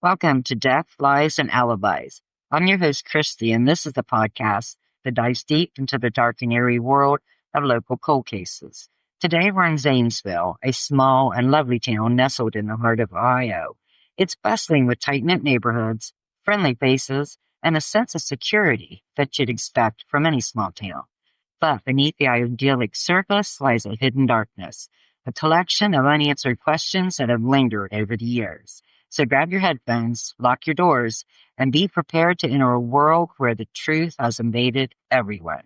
Welcome to Death, Lies, and Alibis. I'm your host, Christy, and this is the podcast that dives deep into the dark and eerie world of local cold cases. Today we're in Zanesville, a small and lovely town nestled in the heart of Ohio. It's bustling with tight-knit neighborhoods, friendly faces, and a sense of security that you'd expect from any small town. But beneath the idyllic surface lies a hidden darkness, a collection of unanswered questions that have lingered over the years. So grab your headphones, lock your doors, and be prepared to enter a world where the truth has invaded everyone.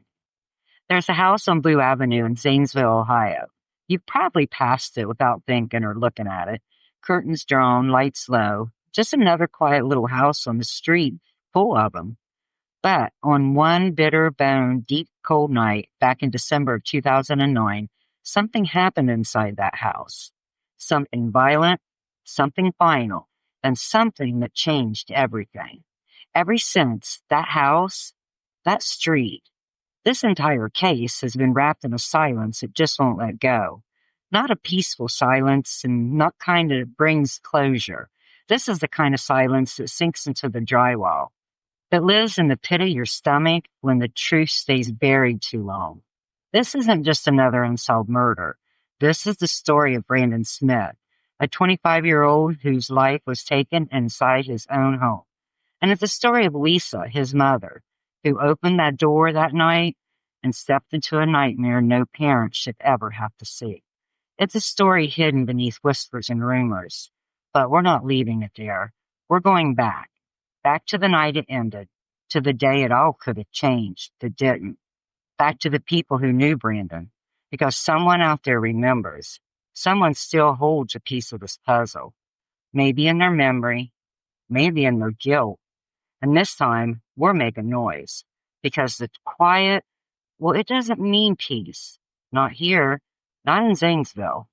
There's a house on Blue Avenue in Zanesville, Ohio. You've probably passed it without thinking or looking at it. Curtains drawn, lights low. Just another quiet little house on the street full of them. But on one bitter bone, deep cold night back in December of 2009, something happened inside that house. Something violent, something final, and something that changed everything. Ever since, that house, that street, this entire case has been wrapped in a silence that just won't let go. Not a peaceful silence and not kind that brings closure. This is the kind of silence that sinks into the drywall, that lives in the pit of your stomach when the truth stays buried too long. This isn't just another unsolved murder. This is the story of Brandon Smith, a 25-year-old whose life was taken inside his own home. And it's the story of Lisa, his mother, who opened that door that night and stepped into a nightmare no parent should ever have to see. It's a story hidden beneath whispers and rumors, but we're not leaving it there. We're going back to the night it ended, to the day it all could have changed that didn't, back to the people who knew Brandon, because someone out there remembers. Someone still holds a piece of this puzzle, maybe in their memory, maybe in their guilt. And this time, we're making noise, because the quiet, well, it doesn't mean peace. Not here, not in Zanesville.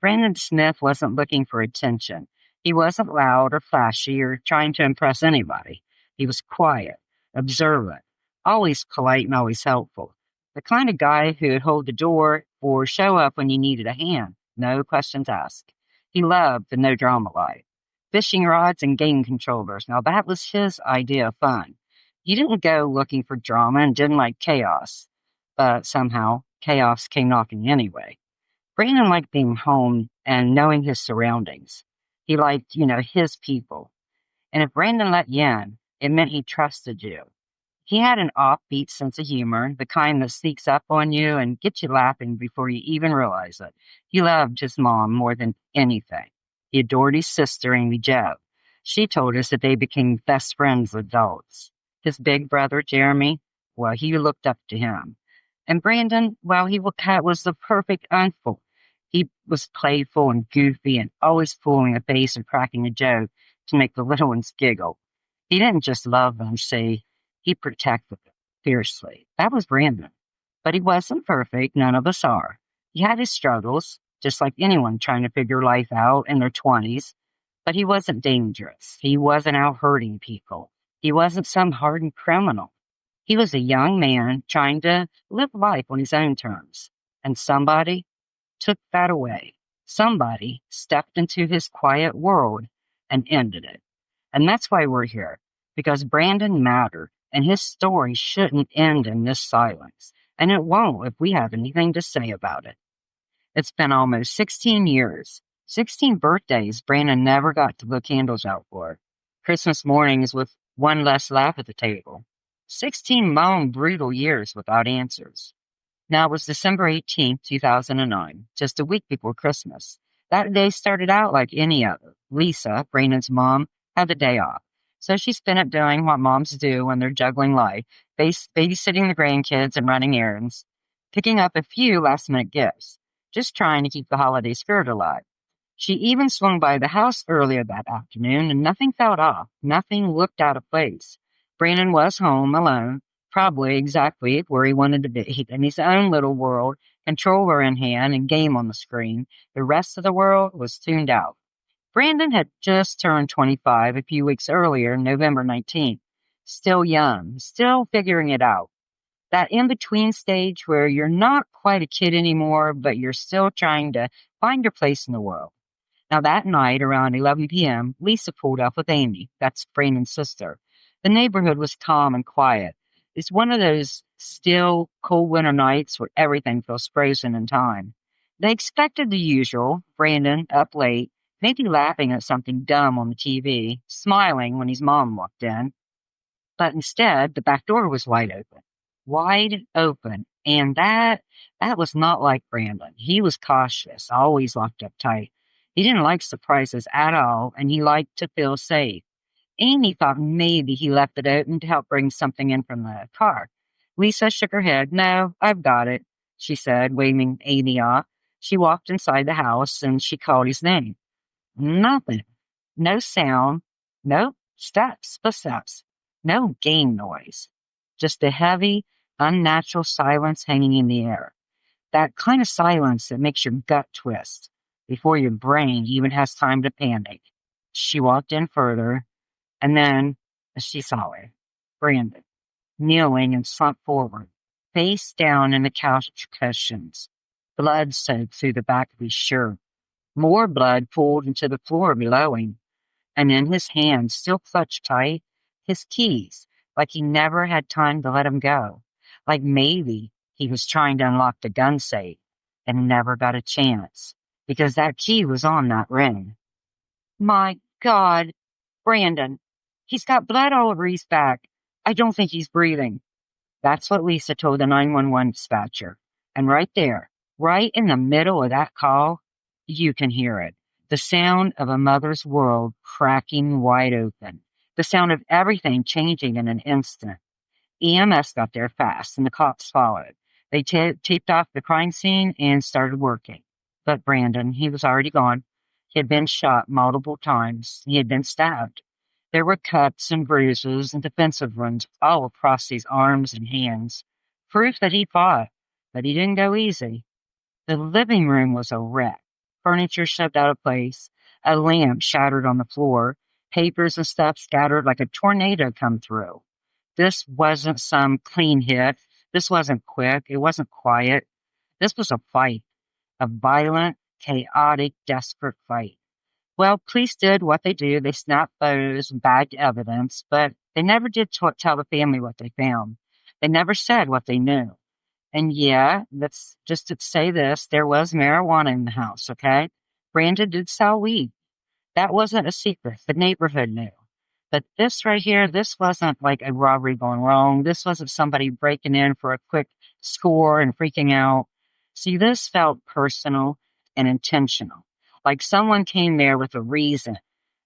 Brandon Smith wasn't looking for attention. He wasn't loud or flashy or trying to impress anybody. He was quiet, observant, always polite and always helpful. The kind of guy who would hold the door or show up when you needed a hand, no questions asked. He loved the no drama life. Fishing rods and game controllers. Now that was his idea of fun. He didn't go looking for drama and didn't like chaos. But somehow, chaos came knocking anyway. Brandon liked being home and knowing his surroundings. He liked, his people. And if Brandon let you in, it meant he trusted you. He had an offbeat sense of humor, the kind that sneaks up on you and gets you laughing before you even realize it. He loved his mom more than anything. He adored his sister, Amy Jo. She told us that they became best friends adults. His big brother, Jeremy, well, he looked up to him. And Brandon, well, was the perfect uncle. He was playful and goofy and always pulling a face and cracking a joke to make the little ones giggle. He didn't just love them, see, he protected them fiercely. That was Brandon. But he wasn't perfect, none of us are. He had his struggles, just like anyone trying to figure life out in their 20s. But he wasn't dangerous. He wasn't out hurting people. He wasn't some hardened criminal. He was a young man trying to live life on his own terms. And somebody took that away. Somebody stepped into his quiet world and ended it. And that's why we're here, because Brandon mattered, and his story shouldn't end in this silence. And it won't if we have anything to say about it. It's been almost 16 years, 16 birthdays Brandon never got to blow candles out for. Christmas mornings with one less laugh at the table. 16 long, brutal years without answers. Now it was December 18th, 2009, just a week before Christmas. That day started out like any other. Lisa, Brandon's mom, had the day off. So she spent it doing what moms do when they're juggling life, babysitting the grandkids and running errands, picking up a few last-minute gifts, just trying to keep the holiday spirit alive. She even swung by the house earlier that afternoon, and nothing felt off. Nothing looked out of place. Brandon was home alone, probably exactly where he wanted to be, in his own little world, controller in hand and game on the screen. The rest of the world was tuned out. Brandon had just turned 25 a few weeks earlier, November 19th. Still young, still figuring it out. That in-between stage where you're not quite a kid anymore, but you're still trying to find your place in the world. Now, that night around 11 p.m., Lisa pulled up with Amy, that's Brandon's sister. The neighborhood was calm and quiet. It's one of those still, cold winter nights where everything feels frozen in time. They expected the usual Brandon up late, maybe laughing at something dumb on the TV, smiling when his mom walked in. But instead, the back door was wide open. Wide open. And that was not like Brandon. He was cautious, always locked up tight. He didn't like surprises at all, and he liked to feel safe. Amy thought maybe he left it open to help bring something in from the car. Lisa shook her head. No, I've got it, she said, waving Amy off. She walked inside the house and she called his name. Nothing. No sound. No footsteps. No game noise. Just a heavy, unnatural silence hanging in the air. That kind of silence that makes your gut twist before your brain even has time to panic. She walked in further, and then she saw it. Brandon, kneeling and slumped forward, face down in the couch cushions. Blood soaked through the back of his shirt. More blood pooled into the floor below him, and in his hands, still clutched tight, his keys, like he never had time to let them go. Like maybe he was trying to unlock the gun safe and never got a chance because that key was on that ring. My God, Brandon, he's got blood all over his back. I don't think he's breathing. That's what Lisa told the 911 dispatcher. And right there, right in the middle of that call, you can hear it. The sound of a mother's world cracking wide open. The sound of everything changing in an instant. EMS got there fast and the cops followed. They taped off the crime scene and started working. But Brandon, he was already gone. He had been shot multiple times. He had been stabbed. There were cuts and bruises and defensive wounds all across his arms and hands. Proof that he fought, but he didn't go easy. The living room was a wreck. Furniture shoved out of place, a lamp shattered on the floor, papers and stuff scattered like a tornado come through. This wasn't some clean hit. This wasn't quick. It wasn't quiet. This was a fight, a violent, chaotic, desperate fight. Well, police did what they do. They snapped photos and bagged evidence, but they never did tell the family what they found. They never said what they knew. And yeah, let's just to say this, there was marijuana in the house, okay? Brandon did sell weed. That wasn't a secret. The neighborhood knew. But this right here, this wasn't like a robbery going wrong. This wasn't somebody breaking in for a quick score and freaking out. See, this felt personal and intentional. Like someone came there with a reason,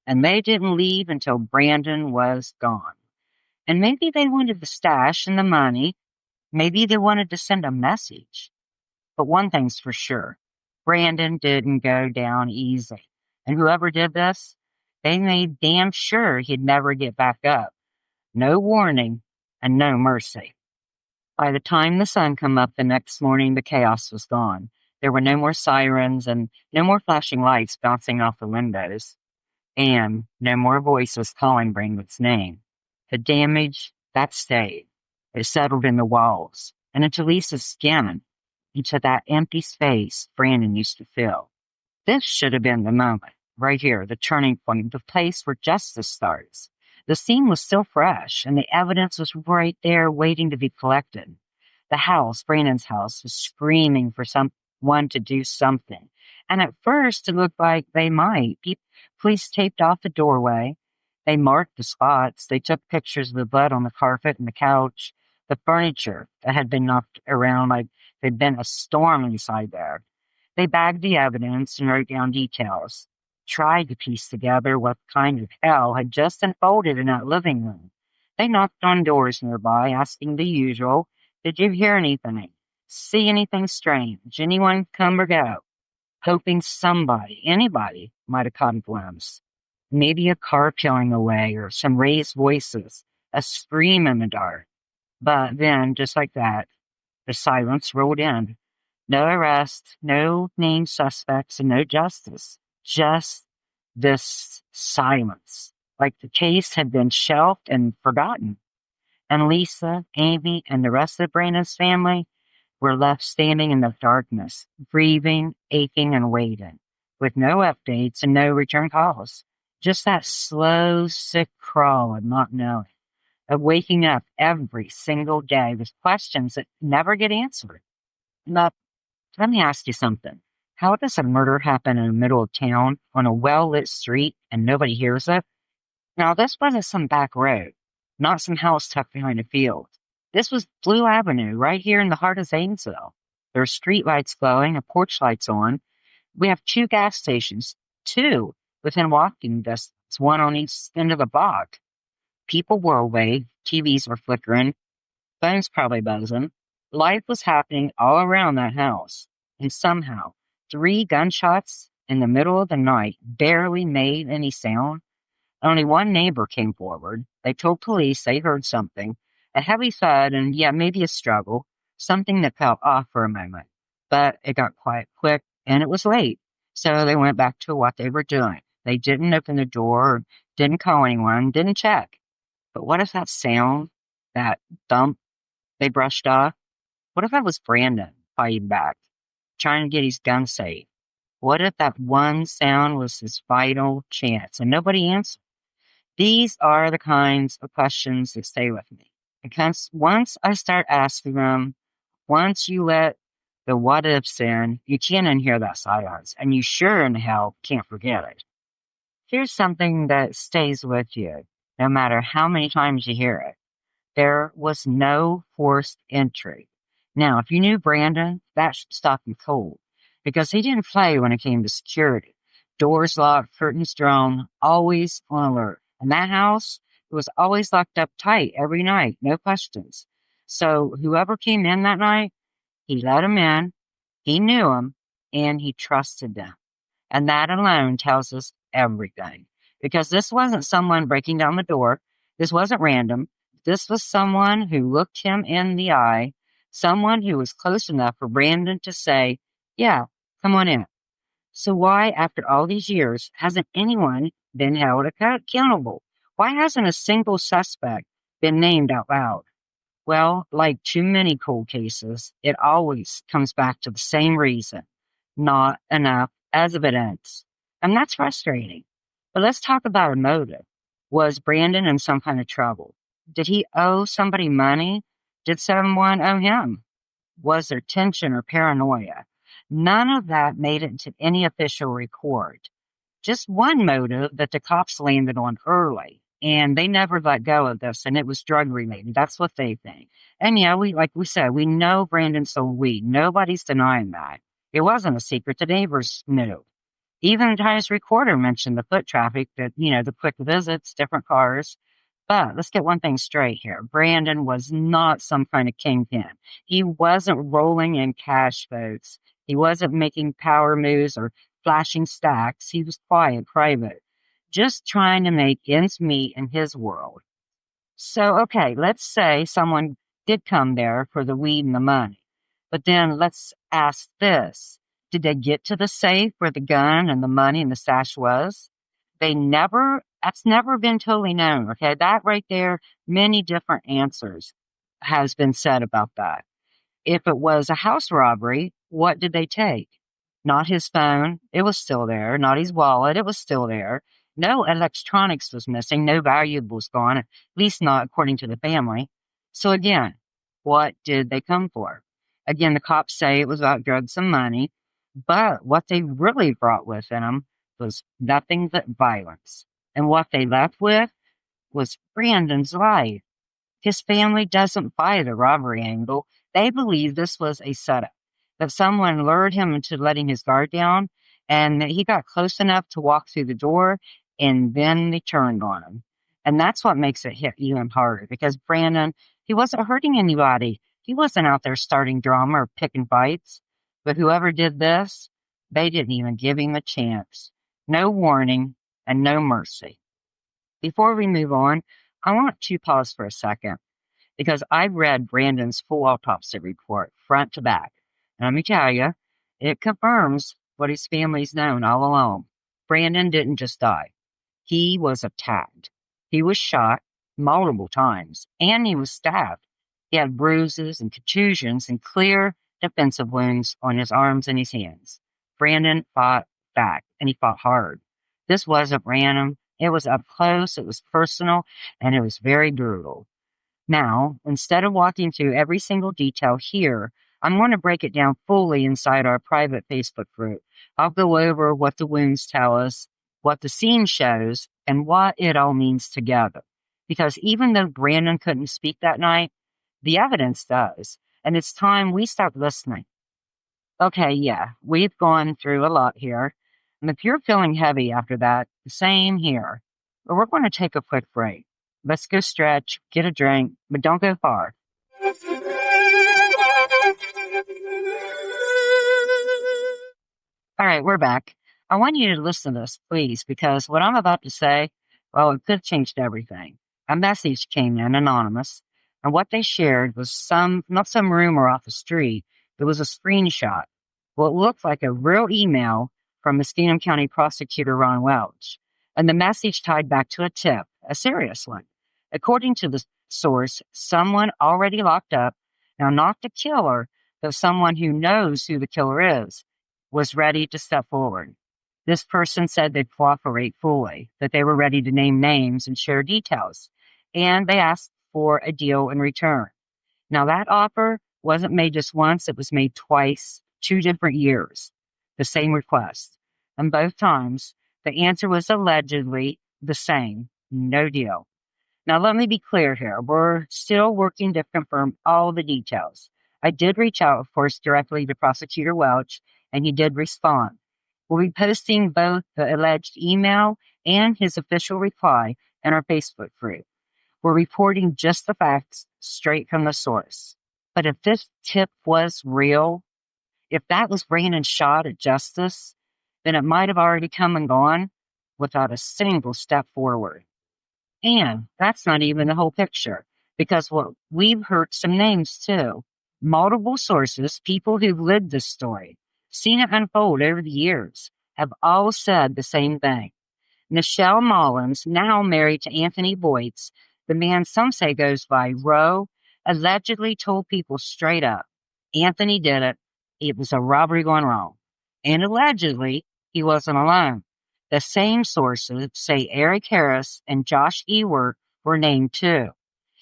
and they didn't leave until Brandon was gone. And maybe they wanted the stash and the money. Maybe they wanted to send a message. But one thing's for sure, Brandon didn't go down easy. And whoever did this, they made damn sure he'd never get back up. No warning and no mercy. By the time the sun came up the next morning, the chaos was gone. There were no more sirens and no more flashing lights bouncing off the windows. And no more voices calling Brandon's name. The damage, that stayed. It settled in the walls and into Lisa's skin, into that empty space Brandon used to fill. This should have been the moment, right here, the turning point, the place where justice starts. The scene was still fresh, and the evidence was right there waiting to be collected. The house, Brandon's house, was screaming for someone to do something. And at first, it looked like they might. Police taped off the doorway. They marked the spots. They took pictures of the blood on the carpet and the couch, the furniture that had been knocked around like there'd been a storm inside there. They bagged the evidence and wrote down details, tried to piece together what kind of hell had just unfolded in that living room. They knocked on doors nearby, asking the usual, did you hear anything? See anything strange? Anyone come or go? Hoping somebody, anybody, might have caught a glimpse. Maybe a car peeling away or some raised voices, a scream in the dark. But then, just like that, the silence rolled in. No arrest, no named suspects, and no justice. Just this silence. Like the case had been shelved and forgotten. And Lisa, Amy, and the rest of Brandon's family were left standing in the darkness, grieving, aching, and waiting, with no updates and no return calls. Just that slow, sick crawl of not knowing, of waking up every single day with questions that never get answered. Now, let me ask you something. How does a murder happen in the middle of town on a well lit street and nobody hears it? Now, this wasn't some back road, not some house tucked behind a field. This was Blue Avenue, right here in the heart of Zanesville. There are street lights glowing and porch lights on. We have two gas stations, two within walking distance, one on each end of the block. People were away, TVs were flickering, phones probably buzzing. Life was happening all around that house. And somehow, three gunshots in the middle of the night barely made any sound. Only one neighbor came forward. They told police they heard something, a heavy thud and, yeah, maybe a struggle, something that felt off for a moment. But it got quiet quick and it was late. So they went back to what they were doing. They didn't open the door, didn't call anyone, didn't check. But what if that sound, that thump they brushed off, what if that was Brandon fighting back, trying to get his gun safe? What if that one sound was his final chance and nobody answered? These are the kinds of questions that stay with me. Because once I start asking them, once you let the what ifs in, you can't unhear that silence, and you sure in hell can't forget it. Here's something that stays with you, no matter how many times you hear it. There was no forced entry. Now, if you knew Brandon, that should stop you cold, because he didn't play when it came to security. Doors locked, curtains drawn, always on alert. And that house, it was always locked up tight every night, no questions. So whoever came in that night, he let him in, he knew him, and he trusted them. And that alone tells us everything. Because this wasn't someone breaking down the door. This wasn't random. This was someone who looked him in the eye, someone who was close enough for Brandon to say, yeah, come on in. So why, after all these years, hasn't anyone been held accountable? Why hasn't a single suspect been named out loud? Well, like too many cold cases, it always comes back to the same reason: not enough evidence. And that's frustrating. But let's talk about a motive. Was Brandon in some kind of trouble? Did he owe somebody money? Did someone owe him? Was there tension or paranoia? None of that made it into any official report. Just one motive that the cops landed on early, and they never let go of this, and it was drug related. That's what they think. And yeah, like we said, we know Brandon sold weed. Nobody's denying that. It wasn't a secret. The neighbors knew. Even the Times Recorder mentioned the foot traffic, that, the quick visits, different cars. But let's get one thing straight here. Brandon was not some kind of kingpin. He wasn't rolling in cash votes. He wasn't making power moves or flashing stacks. He was quiet, private, just trying to make ends meet in his world. So, okay, let's say someone did come there for the weed and the money. But then let's ask this. Did they get to the safe where the gun and the money and the stash was? That's never been totally known. Okay, that right there, many different answers has been said about that. If it was a house robbery, what did they take? Not his phone, it was still there. Not his wallet, it was still there. No electronics was missing, no valuables gone, at least not according to the family. So again, what did they come for? Again, the cops say it was about drugs and money, but what they really brought within them was nothing but violence. And what they left with was Brandon's life. His family doesn't buy the robbery angle. They believe this was a setup, that someone lured him into letting his guard down, and that he got close enough to walk through the door, and then they turned on him. And that's what makes it hit even harder, because Brandon, he wasn't hurting anybody. He wasn't out there starting drama or picking fights. But whoever did this, they didn't even give him a chance. No warning and no mercy. Before we move on, I want to pause for a second, because I've read Brandon's full autopsy report front to back. And let me tell you, it confirms what his family's known all along. Brandon didn't just die. He was attacked. He was shot multiple times, and he was stabbed. He had bruises and contusions and clear defensive wounds on his arms and his hands. Brandon fought back, and he fought hard. This wasn't random. It was up close, it was personal, and it was very brutal. Now, instead of walking through every single detail here, I'm going to break it down fully inside our private Facebook group. I'll go over what the wounds tell us, what the scene shows, and what it all means together. Because even though Brandon couldn't speak that night, the evidence does. And it's time we start listening. Okay, yeah, we've gone through a lot here. And if you're feeling heavy after that, same here. But we're going to take a quick break. Let's go stretch, get a drink, but don't go far. All right, we're back. I want you to listen to this, please, because what I'm about to say, well, it could have changed everything. A message came in anonymous, and what they shared was not some rumor off the street. It was a screenshot. What looked like a real email from Muskingum County Prosecutor Ron Welch. And the message tied back to a tip, a serious one. According to the source, someone already locked up, now not the killer, but someone who knows who the killer is, was ready to step forward. This person said they'd cooperate fully, that they were ready to name names and share details, and they asked for a deal in return. Now, that offer wasn't made just once, it was made twice, 2 different years, the same request. And both times, the answer was allegedly the same, no deal. Now, let me be clear here. We're still working to confirm all the details. I did reach out, of course, directly to Prosecutor Welch, and he did respond. We'll be posting both the alleged email and his official reply in our Facebook group. We're reporting just the facts straight from the source. But if this tip was real, if that was Brandon's shot at justice, then it might have already come and gone without a single step forward. And that's not even the whole picture, because we've heard some names too. Multiple sources, people who've lived this story, seen it unfold over the years, have all said the same thing. Nichelle Mullins, now married to Anthony Boyce, the man some say goes by Roe, allegedly told people straight up, Anthony did it. It was a robbery gone wrong. And allegedly, he wasn't alone. The same sources say Eric Harris and Josh Ewert were named too.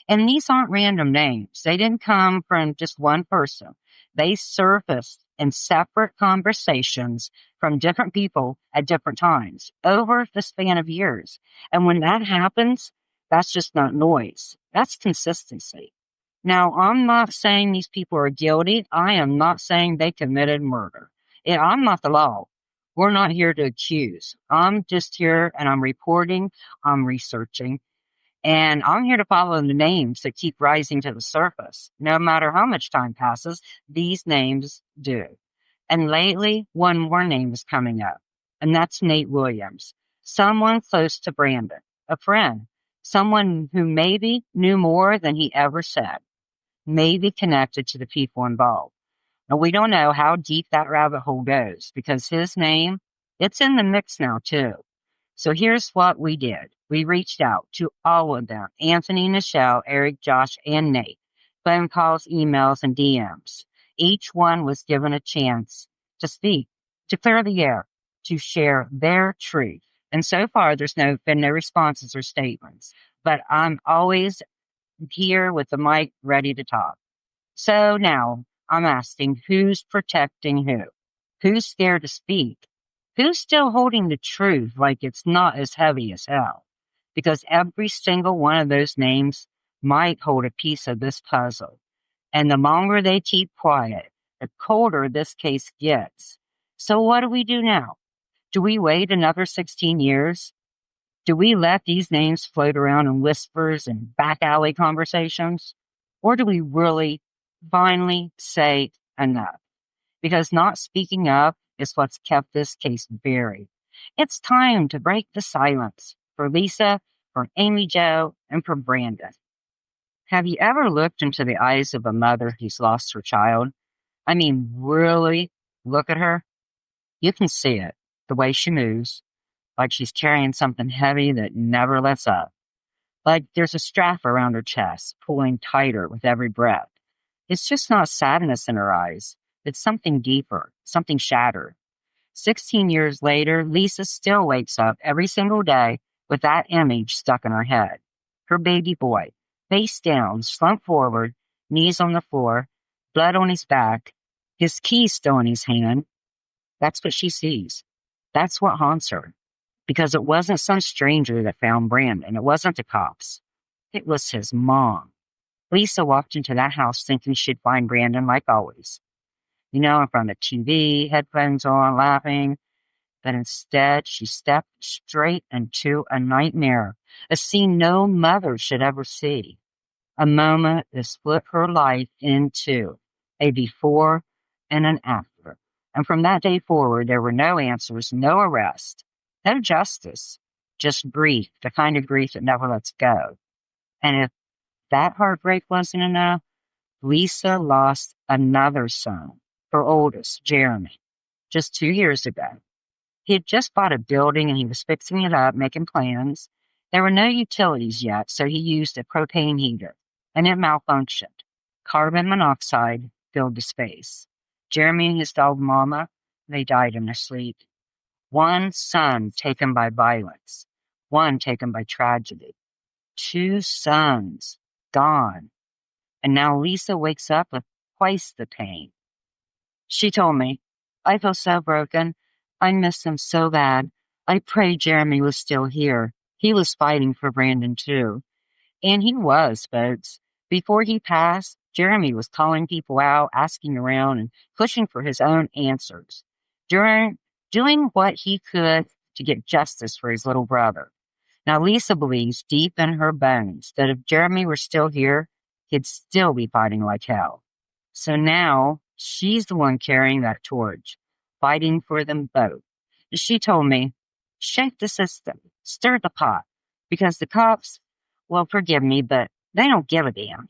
And these aren't random names. They didn't come from just one person. They surfaced in separate conversations from different people at different times over the span of years. And when that happens, that's just not noise. That's consistency. Now, I'm not saying these people are guilty. I am not saying they committed murder. I'm not the law. We're not here to accuse. I'm just here and I'm reporting, I'm researching, and I'm here to follow the names that keep rising to the surface. No matter how much time passes, these names do. And lately, one more name is coming up, and that's Nate Williams, someone close to Brandon, a friend, someone who maybe knew more than he ever said, maybe connected to the people involved. Now, we don't know how deep that rabbit hole goes because his name, it's in the mix now too. So here's what we did. We reached out to all of them, Anthony, Nichelle, Eric, Josh, and Nate. Phone calls, emails, and DMs. Each one was given a chance to speak, to clear the air, to share their truth. And so far, there's been no responses or statements. But I'm always here with the mic ready to talk. So now I'm asking, who's protecting who? Who's scared to speak? Who's still holding the truth like it's not as heavy as hell? Because every single one of those names might hold a piece of this puzzle. And the longer they keep quiet, the colder this case gets. So what do we do now? Do we wait another 16 years? Do we let these names float around in whispers and back alley conversations? Or do we really finally say enough? Because not speaking up is what's kept this case buried. It's time to break the silence for Lisa, for Amy Jo, and for Brandon. Have you ever looked into the eyes of a mother who's lost her child? I mean, really look at her? You can see it, the way she moves, like she's carrying something heavy that never lets up. Like there's a strap around her chest, pulling tighter with every breath. It's just not sadness in her eyes. It's something deeper, something shattered. 16 years later, Lisa still wakes up every single day with that image stuck in her head. Her baby boy, face down, slumped forward, knees on the floor, blood on his back, his keys still in his hand. That's what she sees. That's what haunts her. Because it wasn't some stranger that found Brandon. It wasn't the cops. It was his mom. Lisa walked into that house thinking she'd find Brandon like always. In front of the TV, headphones on, laughing. But instead, she stepped straight into a nightmare, a scene no mother should ever see. A moment that split her life in two, a before and an after. And from that day forward, there were no answers, no arrest, no justice, just grief, the kind of grief that never lets go. And if that heartbreak wasn't enough, Lisa lost another son, her oldest, Jeremy, just 2 years ago. He had just bought a building and he was fixing it up, making plans. There were no utilities yet, so he used a propane heater, and it malfunctioned. Carbon monoxide filled the space. Jeremy and his dog Mama, they died in their sleep. One son taken by violence, one taken by tragedy. Two sons gone. And now Lisa wakes up with twice the pain. She told me, I feel so broken. I miss him so bad. I pray Jeremy was still here. He was fighting for Brandon too. And he was, folks. Before he passed, Jeremy was calling people out, asking around, and pushing for his own answers. Doing what he could to get justice for his little brother. Now, Lisa believes deep in her bones that if Jeremy were still here, he'd still be fighting like hell. So now she's the one carrying that torch, fighting for them both. She told me, shake the system, stir the pot, because the cops, well, forgive me, but they don't give a damn.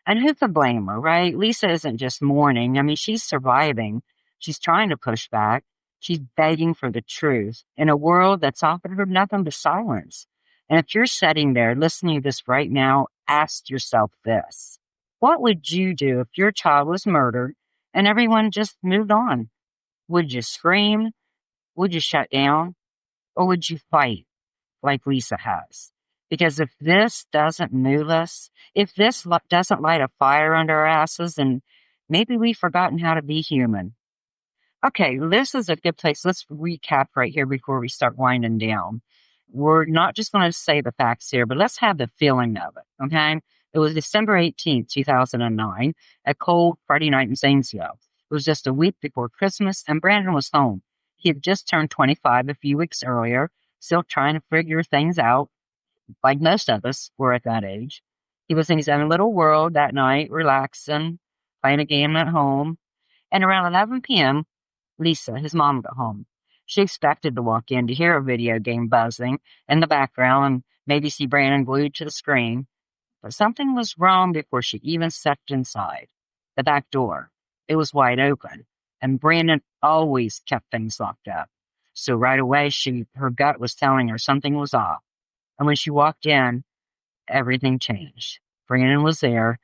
And who could blame her, right? Lisa isn't just mourning. I mean, she's surviving. She's trying to push back. She's begging for the truth in a world that's offered her nothing but silence. And if you're sitting there listening to this right now, ask yourself this. What would you do if your child was murdered and everyone just moved on? Would you scream? Would you shut down? Or would you fight like Lisa has? Because if this doesn't move us, if this doesn't light a fire under our asses, then maybe we've forgotten how to be human. Okay, this is a good place. Let's recap right here before we start winding down. We're not just going to say the facts here, but let's have the feeling of it, okay? It was December 18th, 2009, a cold Friday night in Zanesville. It was just a week before Christmas, and Brandon was home. He had just turned 25 a few weeks earlier, still trying to figure things out, like most of us were at that age. He was in his own little world that night, relaxing, playing a game at home. And around 11 p.m., Lisa, his mom, got home. She expected to walk in to hear a video game buzzing in the background and maybe see Brandon glued to the screen. But something was wrong before she even stepped inside. The back door, it was wide open, and Brandon always kept things locked up. So right away, her gut was telling her something was off. And when she walked in, everything changed. Brandon was there,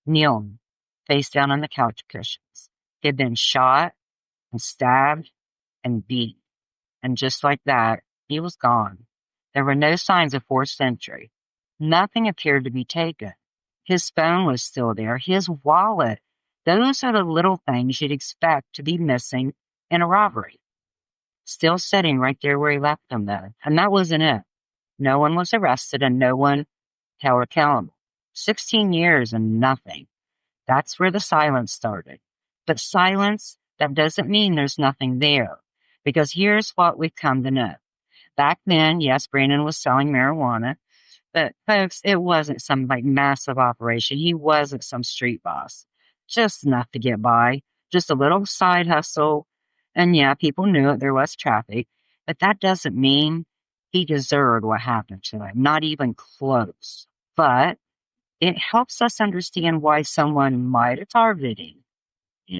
kneeling, face down on the couch cushions. He had been shot and stabbed and beat. And just like that, he was gone. There were no signs of forced entry. Nothing appeared to be taken. His phone was still there, his wallet. Those are the little things you'd expect to be missing in a robbery. Still sitting right there where he left them, though. And that wasn't it. No one was arrested and no one held accountable. 16 years and nothing. That's where the silence started. But silence, that doesn't mean there's nothing there. Because here's what we've come to know. Back then, yes, Brandon was selling marijuana. But folks, it wasn't some massive operation. He wasn't some street boss. Just enough to get by. Just a little side hustle. And yeah, people knew it. There was traffic. But that doesn't mean he deserved what happened to him. Not even close. But it helps us understand why someone might have targeted him.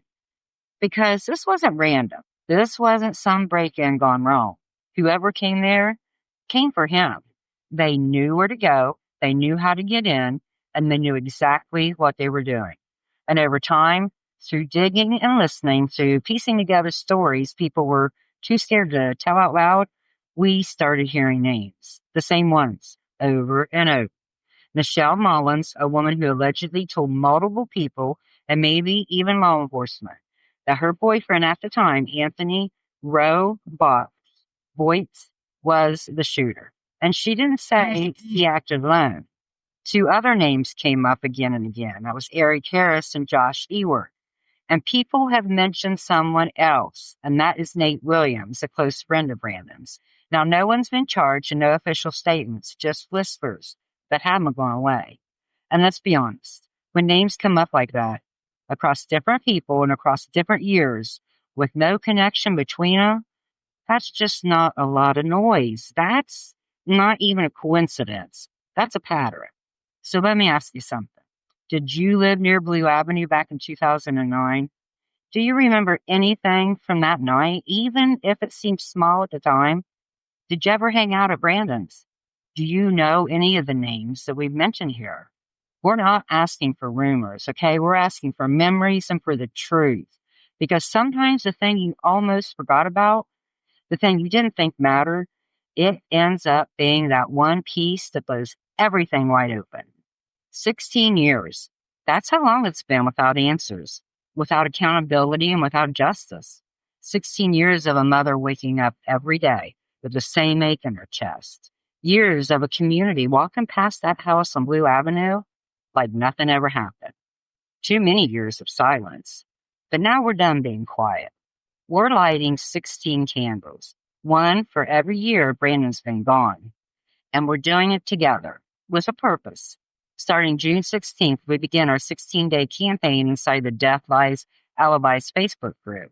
Because this wasn't random. This wasn't some break-in gone wrong. Whoever came there came for him. They knew where to go, they knew how to get in, and they knew exactly what they were doing. And over time, through digging and listening, through piecing together stories people were too scared to tell out loud, we started hearing names, the same ones, over and over. Michelle Mullins, a woman who allegedly told multiple people and maybe even law enforcement that her boyfriend at the time, Anthony Voigt, was the shooter. And she didn't say he acted alone. Two other names came up again and again. That was Eric Harris and Josh Ewart. And people have mentioned someone else, and that is Nate Williams, a close friend of Brandon's. Now, no one's been charged and no official statements, just whispers that haven't gone away. And let's be honest, when names come up like that, across different people and across different years, with no connection between them, that's just not a lot of noise. That's not even a coincidence. That's a pattern. So let me ask you something. Did you live near Blue Avenue back in 2009? Do you remember anything from that night, even if it seemed small at the time? Did you ever hang out at Brandon's? Do you know any of the names that we've mentioned here? We're not asking for rumors, okay? We're asking for memories and for the truth. Because sometimes the thing you almost forgot about, the thing you didn't think mattered, it ends up being that one piece that blows everything wide open. 16 years. That's how long it's been without answers, without accountability, and without justice. 16 years of a mother waking up every day with the same ache in her chest. Years of a community walking past that house on Blue Avenue like nothing ever happened. Too many years of silence. But now we're done being quiet. We're lighting 16 candles, one for every year Brandon's been gone. And we're doing it together with a purpose. Starting June 16th, we begin our 16-day campaign inside the Death Lies Alibis Facebook group.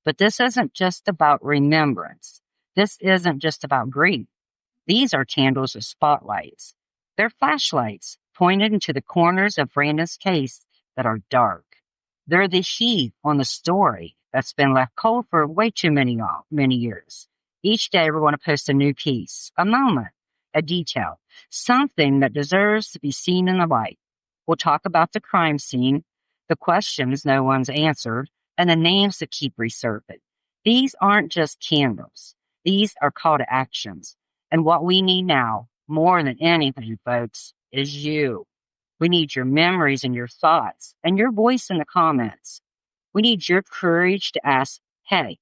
But this isn't just about remembrance. This isn't just about grief. These are candles with spotlights. They're flashlights pointed into the corners of Brandon's case that are dark. They're the heat on the story that's been left cold for way too many years. Each day we're going to post a new piece, a moment, a detail, something that deserves to be seen in the light. We'll talk about the crime scene, the questions no one's answered, and the names that keep resurfacing. These aren't just candles. These are call to actions. And what we need now, more than anything, folks, is you. We need your memories and your thoughts and your voice in the comments. We need your courage to ask, hey,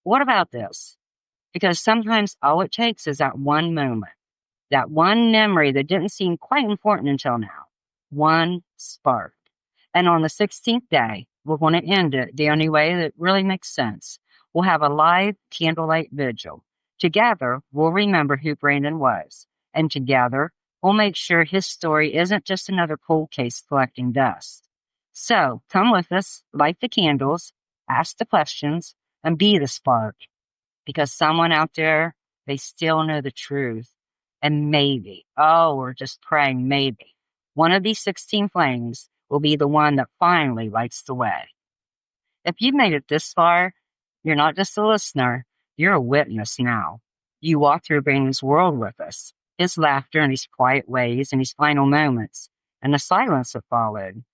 what about this? Because sometimes all it takes is that one moment, that one memory that didn't seem quite important until now. One spark. And on the 16th day, we're going to end it the only way that really makes sense. We'll have a live candlelight vigil. Together, we'll remember who Brandon was. And together, we'll make sure his story isn't just another cold case collecting dust. So, come with us, light the candles, ask the questions, and be the spark. Because someone out there, they still know the truth. And maybe, oh, we're just praying maybe, one of these 16 flames will be the one that finally lights the way. If you've made it this far, you're not just a listener, you're a witness now. You walk through Brandon's world with us, his laughter and his quiet ways and his final moments, and the silence that followed.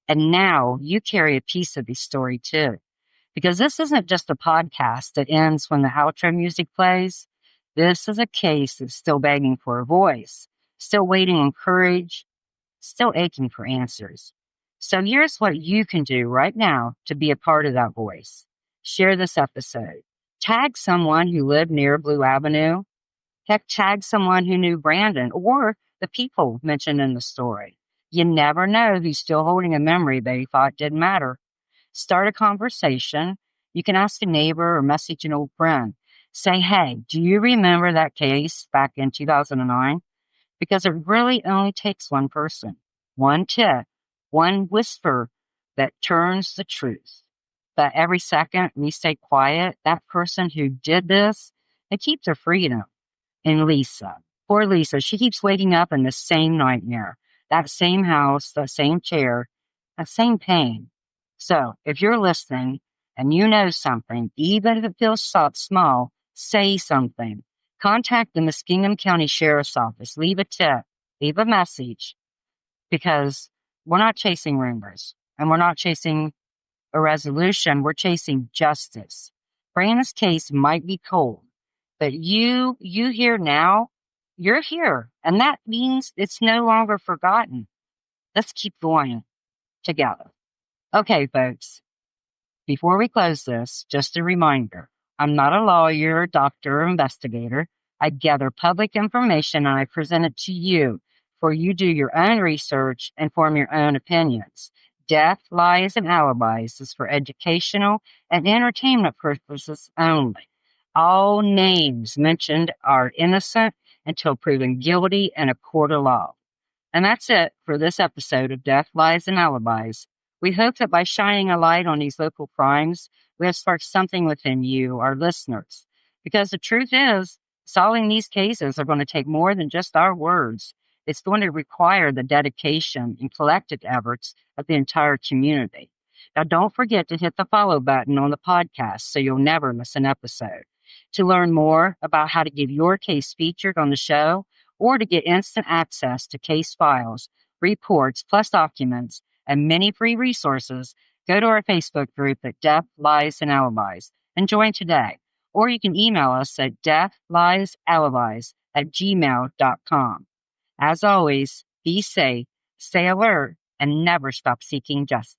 And now you carry a piece of his story too. Because this isn't just a podcast that ends when the outro music plays. This is a case that's still begging for a voice, still waiting on courage, still aching for answers. So here's what you can do right now to be a part of that voice. Share this episode. Tag someone who lived near Blue Avenue. Heck, tag someone who knew Brandon or the people mentioned in the story. You never know who's still holding a memory they thought didn't matter. Start a conversation. You can ask a neighbor or message an old friend. Say, hey, do you remember that case back in 2009? Because it really only takes one person, one tip, one whisper that turns the truth. But every second we stay quiet, that person who did this, they keep their freedom. And Lisa, poor Lisa, she keeps waking up in the same nightmare, that same house, that same chair, that same pain. So if you're listening and you know something, even if it feels small, say something. Contact the Muskingum County Sheriff's Office. Leave a tip. Leave a message. Because we're not chasing rumors. And we're not chasing a resolution. We're chasing justice. Brandon's case might be cold, but you here now, you're here, and that means it's no longer forgotten. Let's keep going together. Okay, folks, before we close this, just a reminder, I'm not a lawyer, doctor, or investigator. I gather public information and I present it to you for you do your own research and form your own opinions. Death, lies, and alibis is for educational and entertainment purposes only. All names mentioned are innocent until proven guilty in a court of law. And that's it for this episode of Death, Lies, and Alibis. We hope that by shining a light on these local crimes, we have sparked something within you, our listeners. Because the truth is, solving these cases are going to take more than just our words. It's going to require the dedication and collective efforts of the entire community. Now, don't forget to hit the follow button on the podcast so you'll never miss an episode. To learn more about how to get your case featured on the show, or to get instant access to case files, reports, plus documents, and many free resources, go to our Facebook group at Death, Lies, and Alibis and join today. Or you can email us at deathliesalibis@gmail.com. As always, be safe, stay alert, and never stop seeking justice.